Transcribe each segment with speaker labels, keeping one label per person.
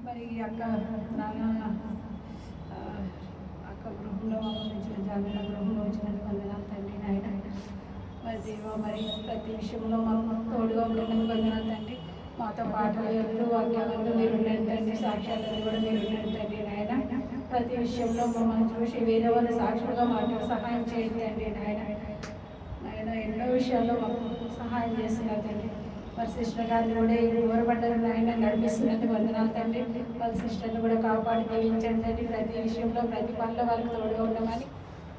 Speaker 1: మరి అక్క నాన్న అక్క గృహంలో వచ్చిన జామీన గృహంలో వచ్చినందుకు వందనాలు తండ్రి నాయన. మరి దేవా మరి ప్రతి విషయంలో మాకు తోడుగా ఉంటున్నందుకు వందనాలు తండ్రి. మాతో పాటలు ఎందు వాక్యాలందు మీరు ఉండండి, సాక్ష్యాలను కూడా మీరు ఉండండి నాయన. ప్రతి విషయంలో మమ్మల్ని చూసి వేరే వాళ్ళు సాక్షులుగా మాకు సహాయం చేయండి తండ్రి నాయన. నాయన ఎన్నో విషయాల్లో మాకు సహాయం చేస్తున్నారు తండ్రి. మరి సిస్టర్ గారిని కూడా దూరపడ్డారు నాయన, నడిపిస్తున్నందుకు వందనాలు తండ్రి. వాళ్ళ సిస్టర్ని కూడా కాపాడి దీవించండి తండ్రి. ప్రతి విషయంలో ప్రతి పనిలో వాళ్ళకి తోడుగా ఉండమని,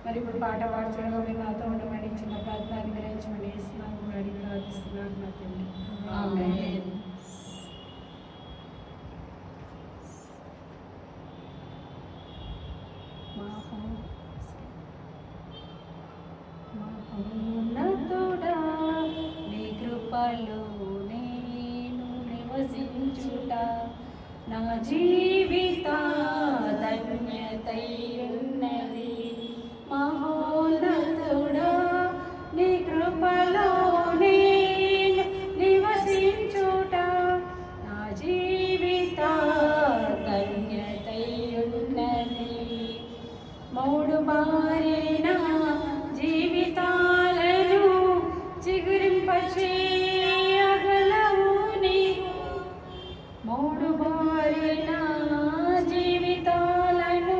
Speaker 1: మరి ఇప్పుడు పాట పాడుతుండగా మీరు నాతో ఉండమని చిన్న ప్రార్థన గ్రహించమని వేస్తున్నాను కూడా అడిగి ప్రార్థిస్తున్నాను నా తండ్రి. ఆమేన్. మహోన్నతుడా నీ కృపలో నేను నివసించుట నా జీవిత ధన్యతై ఉన్నది. మహోన్నతుడా నీ కృపలో నేను నివసించుట నా జీవిత ధన్యతై ఉన్నది. మూడు మారిన జీవితాలను చిగురింపచేయగలవు నీవు. మూడు మారిన జీవితాలను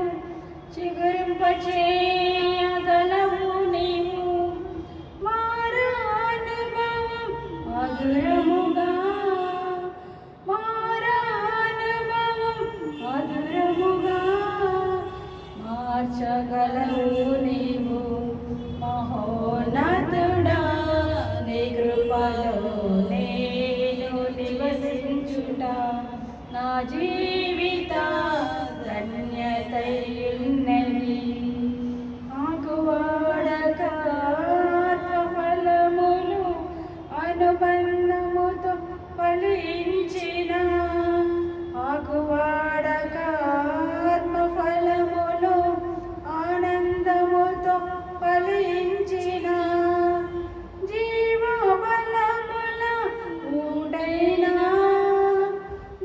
Speaker 1: చిగురింపచేయగలవు నీవు. మారానుభవం మధురముగా, మారానుభవం మధురముగా మార్చగలవు నీవు. మహోన్నతుడా నీ కృపలో నేను నివసించుట నా జీవిత ధన్యతై ఉన్నది. ఆకువాడక ఫలములు అనుబంధముతో ఫలించిన, ఆకువాడక ఫలములు ఆనందముతో ఫలించిన, జీవ బలముల ఊటైనా,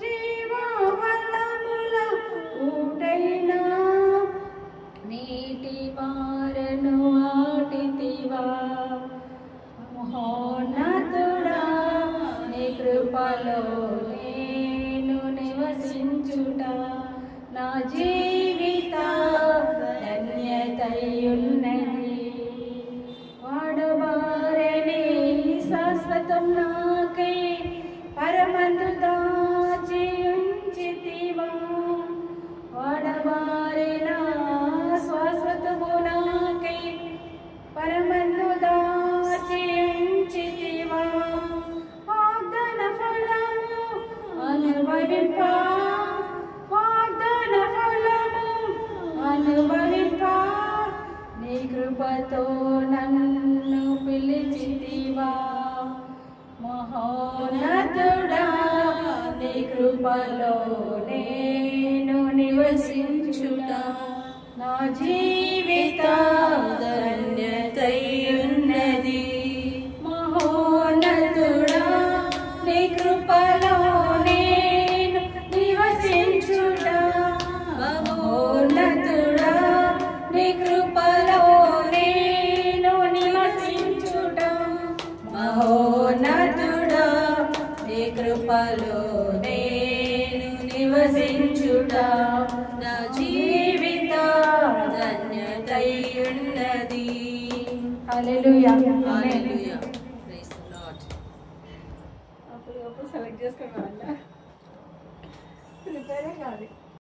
Speaker 1: జీవ బలముల ఊటైనా నీటి వారను ఆటితివా. మహోన్నతుడా నీ కృపలో నేను నివసించుట నా జీవిత ధన్యతై ఉన్నది. వాడబారని శాశ్వతం నాకై పరమందు దాచి ఉంచితివా. వాడబారిన శాశ్వతము నాకై పరమందు దాచి ఉంచితివా. వాగ్దాన ఫలము అనుభవింప, వాగ్దాన ఫలము అనుభవింప నీ కృపతో నన్ను పిలిచితివా. మహోన్నతుడా నీ కృపలో నేను నివసించుట నా జీవిత ధన్యతై ఉన్నది. మహోన్నతుడా నీ కృపలో నేను నివసించుట, మహోన్నతుడా నీ కృపలో నేను నివసించుట, మహోన్నతుడా నీ కృపలో నేను నివసించుట నా జీవిత ధన్యతై ఉన్నది. Hallelujah, hallelujah. Praise the Lord. అప్పుడు సెలెక్ట్ చేసుకోవాలి, ప్రిపేరే కాదు.